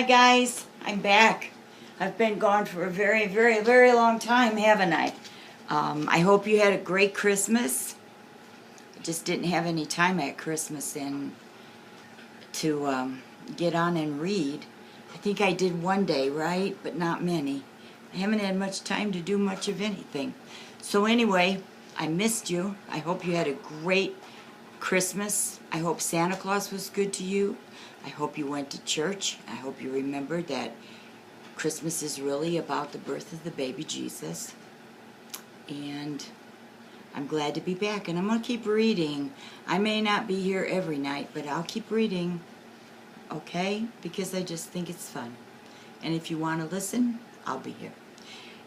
Hi guys, I'm back. I've been gone for a very, very, very long time, haven't I? I hope you had a great Christmas. I just didn't have any time at Christmas to get on and read. I think I did one day, right? But not many. I haven't had much time to do much of anything. So anyway, I missed you. I hope you had a great Christmas. I hope Santa Claus was good to you. I hope you went to church. I hope you remembered that Christmas is really about the birth of the baby Jesus. And I'm glad to be back, and I'm going to keep reading. I may not be here every night, but I'll keep reading, okay? Because I just think it's fun. And if you want to listen, I'll be here.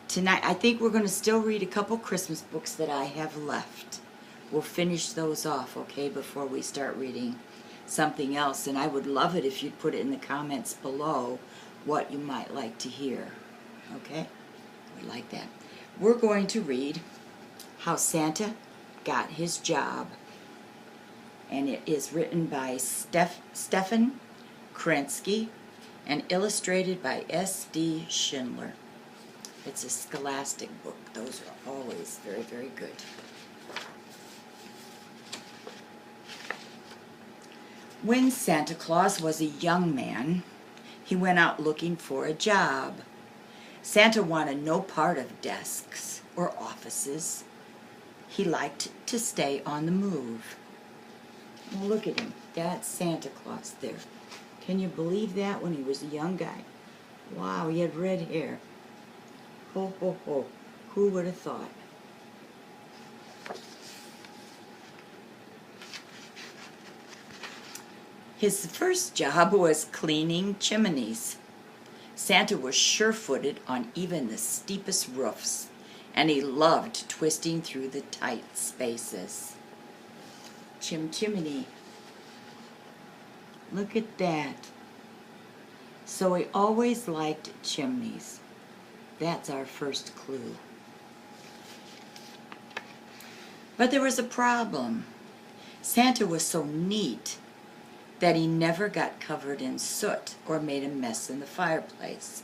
Tonight, I think we're going to still read a couple Christmas books that I have left. We'll finish those off, okay, before we start reading something else. And I would love it if you'd put it in the comments below what you might like to hear, okay? I would like that. We're going to read How Santa Got His Job, and it is written by Stefan Kerensky and illustrated by S.D. Schindler. It's a scholastic book. Those are always very, very good. When Santa Claus was a young man, he went out looking for a job. Santa wanted no part of desks or offices. He liked to stay on the move. Well, look at him. That's Santa Claus there. Can you believe that, when he was a young guy? Wow, he had red hair. Ho, ho, ho. Who would have thought? His first job was cleaning chimneys. Santa was sure-footed on even the steepest roofs, and he loved twisting through the tight spaces. Chimney. Look at that. So he always liked chimneys. That's our first clue. But there was a problem. Santa was so neat that he never got covered in soot or made a mess in the fireplace.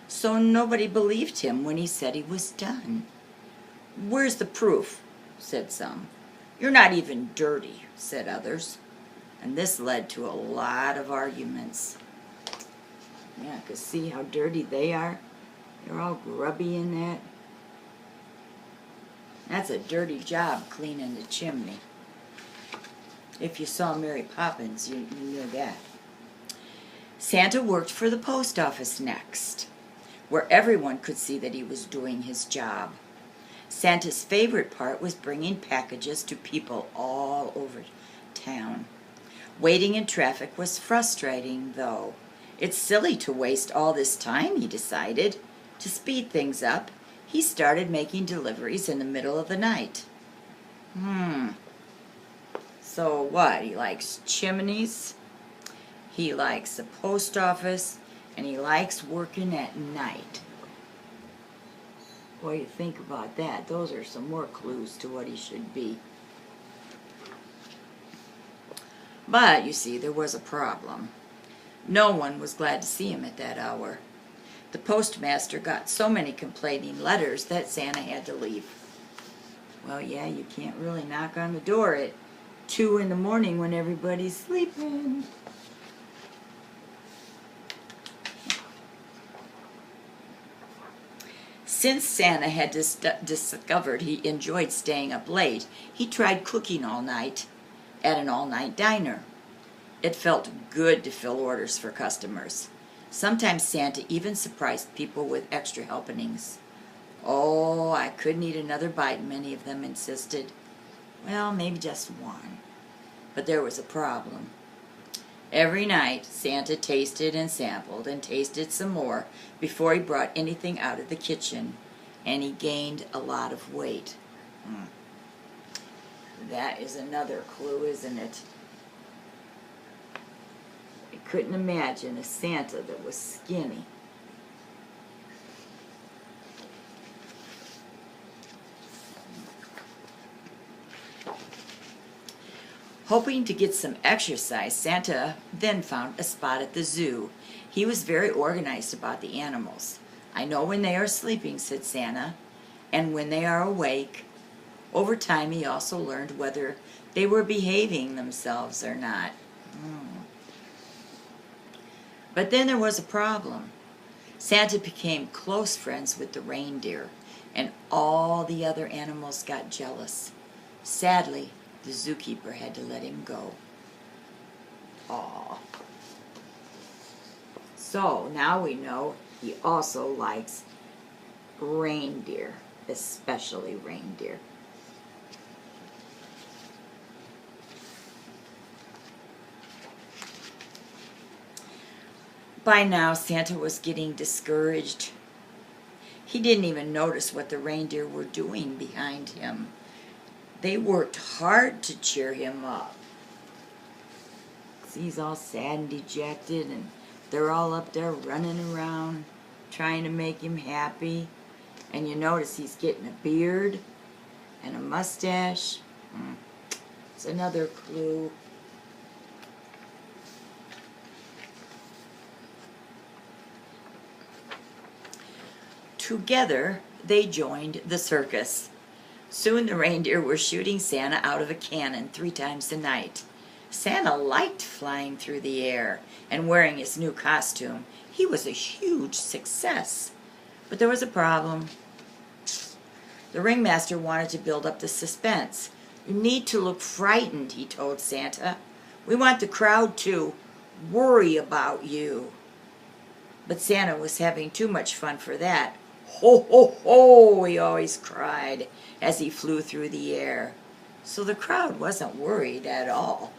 So nobody believed him when he said he was done. "Where's the proof?" said some. "You're not even dirty," said others. And this led to a lot of arguments. Yeah, because see how dirty they are? They're all grubby in that. That's a dirty job, cleaning the chimney. If you saw Mary Poppins, you knew that. Santa worked for the post office next, where everyone could see that he was doing his job. Santa's favorite part was bringing packages to people all over town. Waiting in traffic was frustrating, though. It's silly to waste all this time, he decided. To speed things up, he started making deliveries in the middle of the night. So what? He likes chimneys, he likes the post office, and he likes working at night. What do you think about that? Those are some more clues to what he should be. But, you see, there was a problem. No one was glad to see him at that hour. The postmaster got so many complaining letters that Santa had to leave. Well, yeah, you can't really knock on the door at 2 in the morning when everybody's sleeping. Since Santa had discovered he enjoyed staying up late, he tried cooking all night at an all-night diner. It felt good to fill orders for customers. Sometimes Santa even surprised people with extra helpings. "Oh, I couldn't eat another bite," many of them insisted. Well, maybe just one. But there was a problem. Every night, Santa tasted and sampled and tasted some more before he brought anything out of the kitchen, and he gained a lot of weight. That is another clue, isn't it? I couldn't imagine a Santa that was skinny. Hoping to get some exercise, Santa then found a spot at the zoo. He was very organized about the animals. "I know when they are sleeping," said Santa, "and when they are awake." Over time, he also learned whether they were behaving themselves or not. But then there was a problem. Santa became close friends with the reindeer, and all the other animals got jealous. Sadly, the zookeeper had to let him go. Aww. So now we know he also likes reindeer, especially reindeer. By now, Santa was getting discouraged. He didn't even notice what the reindeer were doing behind him. They worked hard to cheer him up. He's all sad and dejected, and they're all up there running around, trying to make him happy. And you notice he's getting a beard and a mustache. It's another clue. Together, they joined the circus. Soon the reindeer were shooting Santa out of a cannon 3 times a night. Santa liked flying through the air and wearing his new costume. He was a huge success. But there was a problem. The ringmaster wanted to build up the suspense. "You need to look frightened," he told Santa. "We want the crowd to worry about you." But Santa was having too much fun for that. "Ho, ho, ho," he always cried as he flew through the air. So the crowd wasn't worried at all.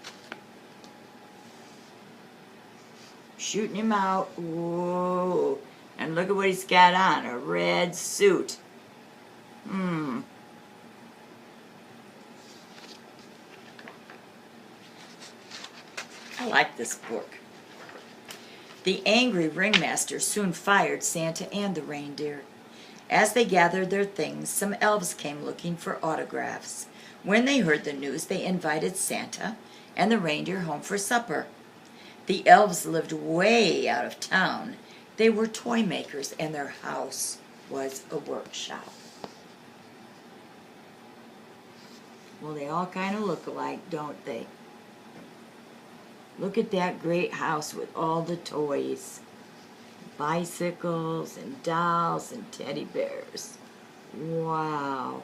Shooting him out. Whoa. And look at what he's got on, a red suit. I like this book. The angry ringmaster soon fired Santa and the reindeer. As they gathered their things, some elves came looking for autographs. When they heard the news, they invited Santa and the reindeer home for supper. The elves lived way out of town. They were toy makers, and their house was a workshop. Well, they all kind of look alike, don't they? Look at that great house with all the toys. Bicycles and dolls and teddy bears. Wow.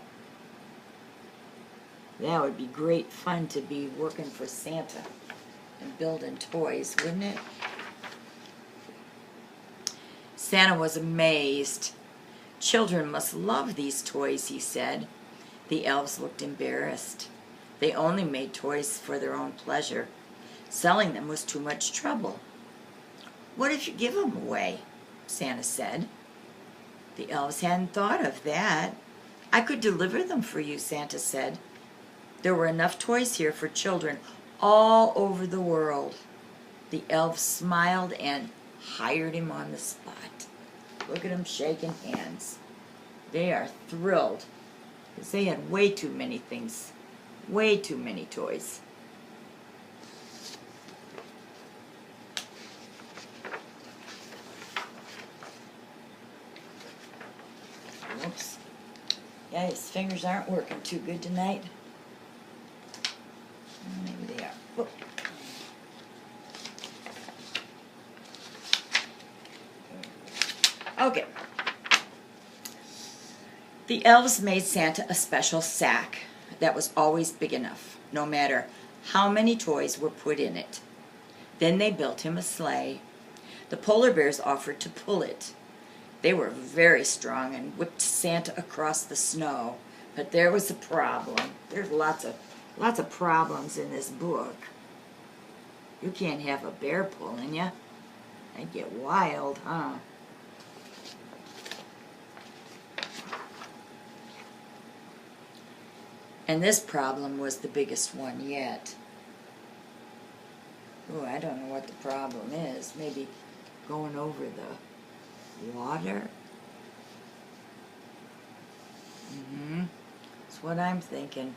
That would be great fun to be working for Santa and building toys, wouldn't it? Santa was amazed. "Children must love these toys," he said. The elves looked embarrassed. They only made toys for their own pleasure. Selling them was too much trouble. "What if you give them away?" Santa said. The elves hadn't thought of that. "I could deliver them for you," Santa said. There were enough toys here for children all over the world. The elves smiled and hired him on the spot. Look at them shaking hands. They are thrilled because they had way too many things, way too many toys. Whoops. Yeah, his fingers aren't working too good tonight. Maybe they are. Whoop. Okay. The elves made Santa a special sack that was always big enough, no matter how many toys were put in it. Then they built him a sleigh. The polar bears offered to pull it. They were very strong and whipped Santa across the snow. But there was a problem. There's lots of problems in this book. You can't have a bear pulling you. I'd get wild, huh? And this problem was the biggest one yet. Oh, I don't know what the problem is. Maybe going over the water? That's what I'm thinking.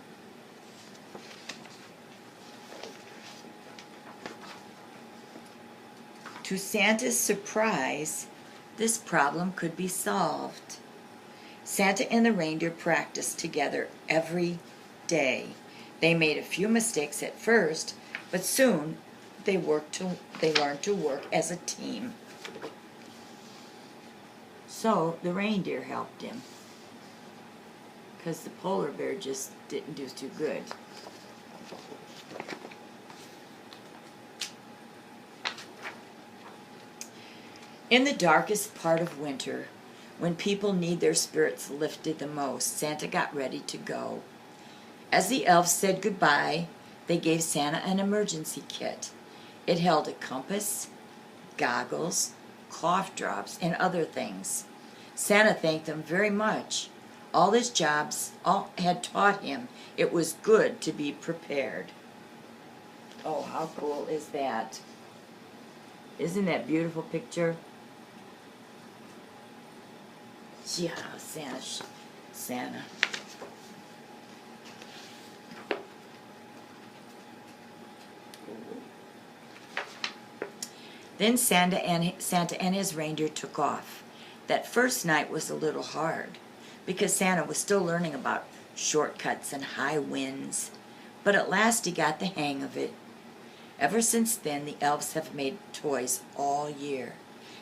To Santa's surprise, this problem could be solved. Santa and the reindeer practiced together every day. They made a few mistakes at first, but soon they learned to work as a team. So the reindeer helped him, because the polar bear just didn't do too good. In the darkest part of winter, when people need their spirits lifted the most, Santa got ready to go. As the elves said goodbye, they gave Santa an emergency kit. It held a compass, goggles, cough drops, and other things. Santa thanked them very much. All his jobs had taught him it was good to be prepared. Oh, how cool is that? Isn't that a beautiful picture? Yeah, Santa. Then Santa and his reindeer took off. That first night was a little hard, because Santa was still learning about shortcuts and high winds, but at last he got the hang of it. Ever since then, the elves have made toys all year,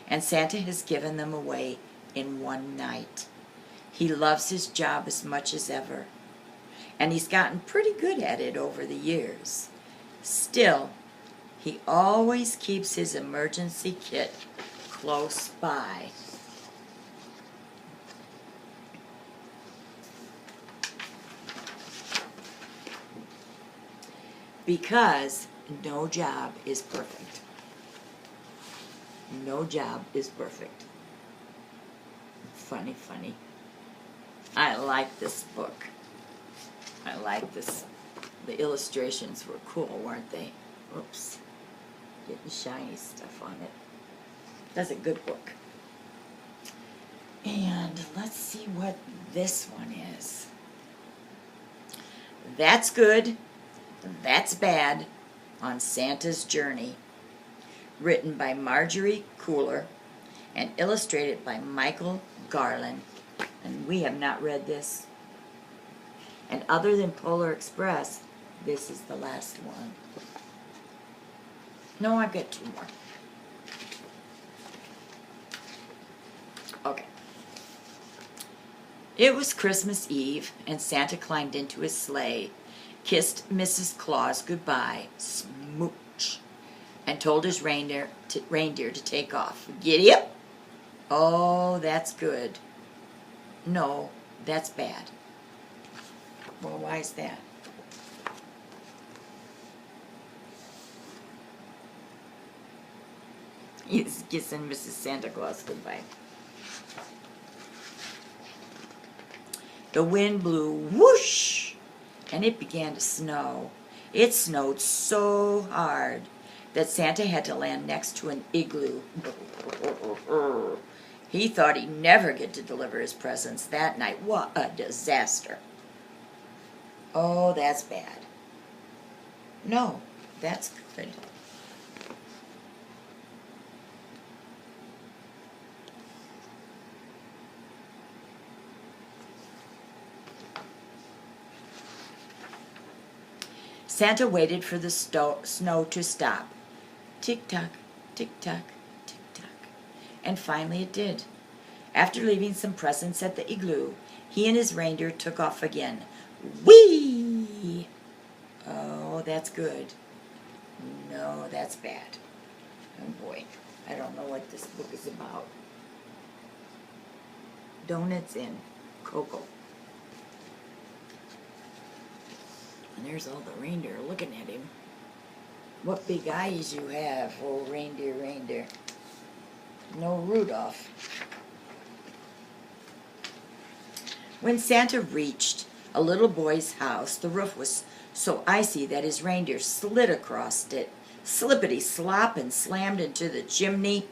and Santa has given them away in one night. He loves his job as much as ever, and he's gotten pretty good at it over the years. Still, he always keeps his emergency kit close by. Because no job is perfect. No job is perfect. Funny. I like this book. I like this. The illustrations were cool, weren't they? Oops. Getting shiny stuff on it. That's a good book. And let's see what this one is. That's Good, That's Bad on Santa's Journey. Written by Marjorie Cooler and illustrated by Michael Garland. And we have not read this. And other than Polar Express, this is the last one. No, I've got two more. Okay. It was Christmas Eve, and Santa climbed into his sleigh, kissed Mrs. Claus goodbye, smooch, and told his reindeer to take off. Giddy up! Oh, that's good. No, that's bad. Well, why is that? He's kissing Mrs. Santa Claus goodbye. The wind blew whoosh, and it began to snow. It snowed so hard that Santa had to land next to an igloo. He thought he'd never get to deliver his presents that night. What a disaster. Oh, that's bad. No, that's good. Santa waited for the snow to stop. Tick-tock, tick-tock, tick-tock. And finally it did. After leaving some presents at the igloo, he and his reindeer took off again. Whee! Oh, that's good. No, that's bad. Oh boy, I don't know what this book is about. Donuts and cocoa. And there's all the reindeer looking at him. What big eyes you have, oh reindeer, reindeer. No Rudolph. When Santa reached a little boy's house, the roof was so icy that his reindeer slid across it, slippity-slop, and slammed into the chimney.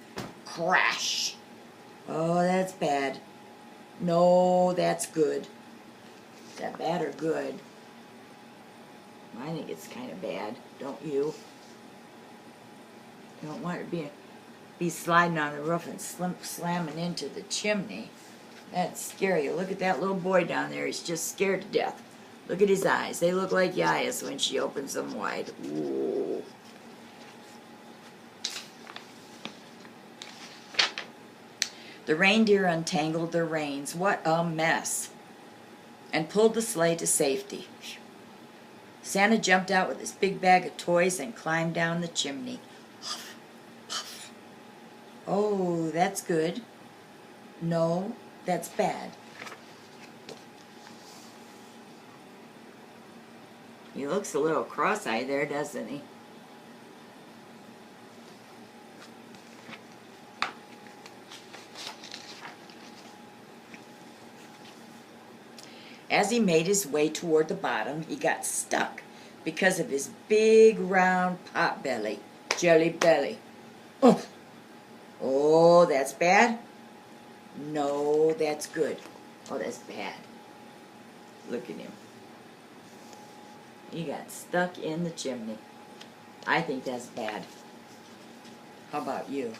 Crash! Oh, that's bad. No, that's good. Is that bad or good? I think it's kind of bad, don't you? You don't want it to be be sliding on the roof and slamming into the chimney. That's scary. Look at that little boy down there. He's just scared to death. Look at his eyes. They look like YaYa's when she opens them wide. Ooh. The reindeer untangled their reins. What a mess. And pulled the sleigh to safety. Santa jumped out with his big bag of toys and climbed down the chimney. Puff, puff. Oh, that's good. No, that's bad. He looks a little cross-eyed there, doesn't he? As he made his way toward the bottom, he got stuck because of his big round pot belly, jelly belly. Oh, oh, that's bad? No, that's good. Oh, that's bad. Look at him. He got stuck in the chimney. I think that's bad. How about you?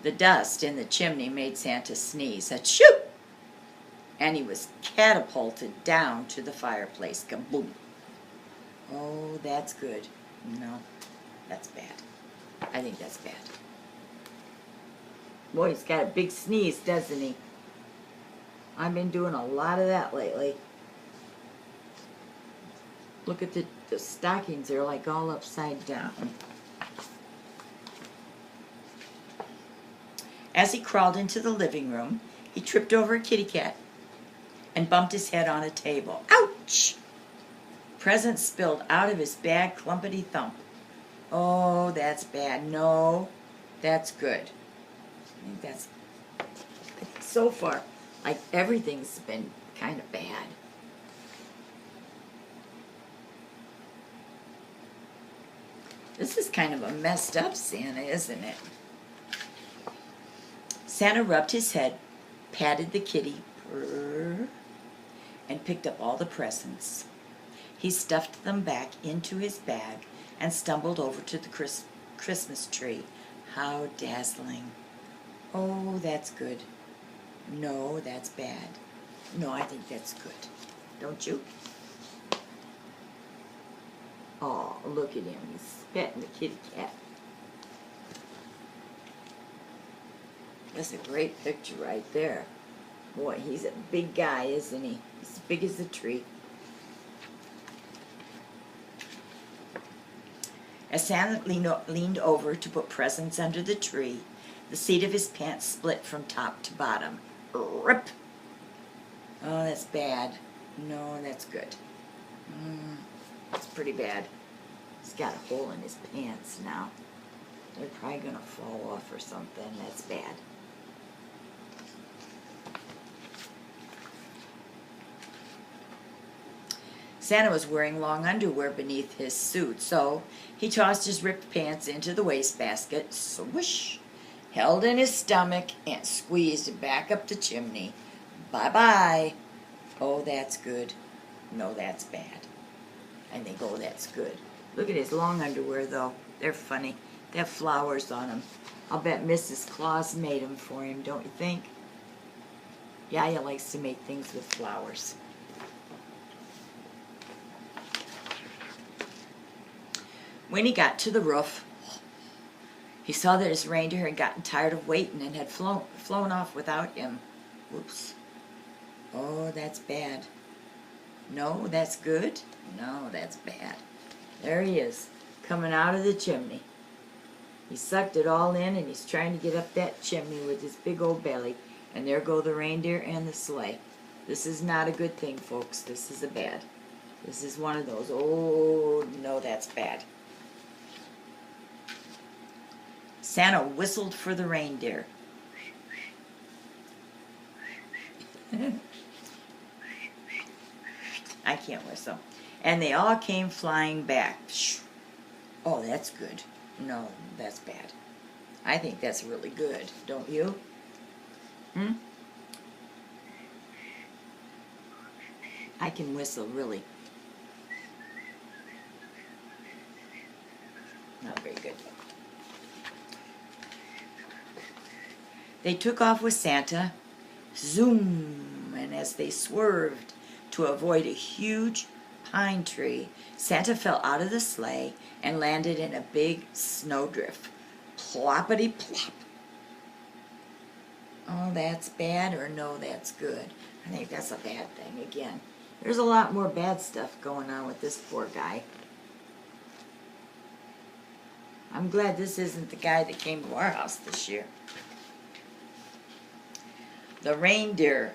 The dust in the chimney made Santa sneeze. Achoo! And he was catapulted down to the fireplace. Kaboom! Oh, that's good. No, that's bad. I think that's bad. Boy, he's got a big sneeze, doesn't he? I've been doing a lot of that lately. Look at the stockings. They're like all upside down. As he crawled into the living room, he tripped over a kitty cat and bumped his head on a table. Ouch! Presents spilled out of his bag, clumpity thump. Oh, that's bad. No, that's good. I think that's, so far, like everything's been kind of bad. This is kind of a messed up Santa, isn't it? Santa rubbed his head, patted the kitty, purr, and picked up all the presents. He stuffed them back into his bag and stumbled over to the Christmas tree. How dazzling. Oh, that's good. No, that's bad. No, I think that's good. Don't you? Oh, look at him. He's petting the kitty cat. That's a great picture right there. Boy, he's a big guy, isn't he? He's as big as a tree. As Santa leaned over to put presents under the tree, the seat of his pants split from top to bottom. Rip! Oh, that's bad. No, that's good. That's pretty bad. He's got a hole in his pants now. They're probably going to fall off or something. That's bad. Santa was wearing long underwear beneath his suit, so he tossed his ripped pants into the wastebasket, swoosh, held in his stomach, and squeezed it back up the chimney. Bye-bye. Oh, that's good. No, that's bad. I think, oh, that's good. Look at his long underwear, though. They're funny. They have flowers on them. I'll bet Mrs. Claus made them for him, don't you think? YaYa likes to make things with flowers. When he got to the roof, he saw that his reindeer had gotten tired of waiting and had flown off without him. Whoops. Oh, that's bad. No, that's good. No, that's bad. There he is, coming out of the chimney. He sucked it all in, and he's trying to get up that chimney with his big old belly. And there go the reindeer and the sleigh. This is not a good thing, folks. This is a bad. This is one of those. Oh, no, that's bad. Santa whistled for the reindeer. I can't whistle. And they all came flying back. Oh, that's good. No, that's bad. I think that's really good, don't you? I can whistle, really. Now They took off with Santa, zoom, and as they swerved to avoid a huge pine tree, Santa fell out of the sleigh and landed in a big snowdrift. Ploppity plop. Oh, that's bad, or no, that's good? I think that's a bad thing again. There's a lot more bad stuff going on with this poor guy. I'm glad this isn't the guy that came to our house this year. The reindeer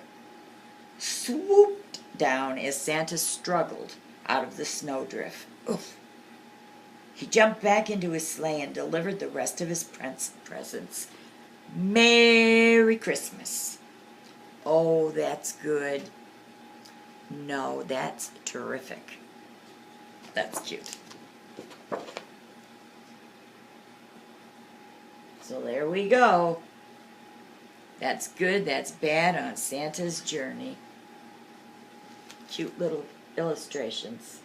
swooped down as Santa struggled out of the snowdrift. Oof. He jumped back into his sleigh and delivered the rest of his presents. Merry Christmas. Oh, that's good. No, that's terrific. That's cute. So there we go. That's good, that's bad on Santa's journey. Cute little illustrations.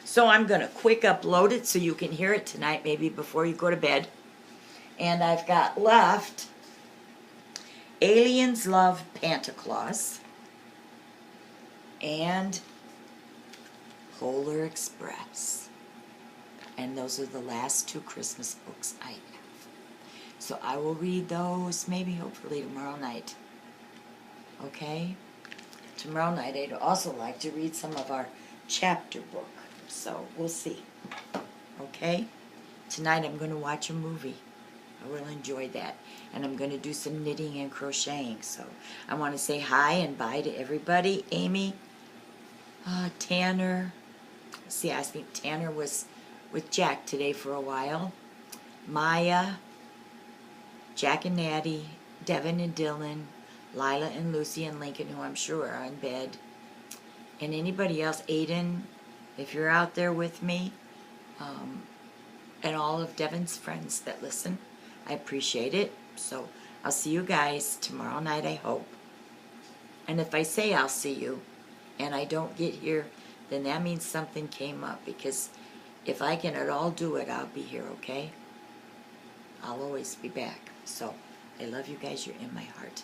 So I'm going to quick upload it so you can hear it tonight, maybe before you go to bed. And I've got left Aliens Love Pantaclaus and Polar Express. And those are the last two Christmas books I have. So I will read those maybe hopefully tomorrow night. Okay? Tomorrow night I'd also like to read some of our chapter book. So we'll see. Okay? Tonight I'm going to watch a movie. I will enjoy that. And I'm going to do some knitting and crocheting. So I want to say hi and bye to everybody. Amy, Tanner. See, I think Tanner was with Jack today for a while. Maya, Jack and Natty, Devin and Dylan, Lila and Lucy and Lincoln, who I'm sure are in bed. And anybody else, Aiden, if you're out there with me, and all of Devin's friends that listen, I appreciate it. So I'll see you guys tomorrow night, I hope. And if I say I'll see you and I don't get here, then that means something came up, because if I can at all do it, I'll be here, okay? I'll always be back. So I love you guys. You're in my heart.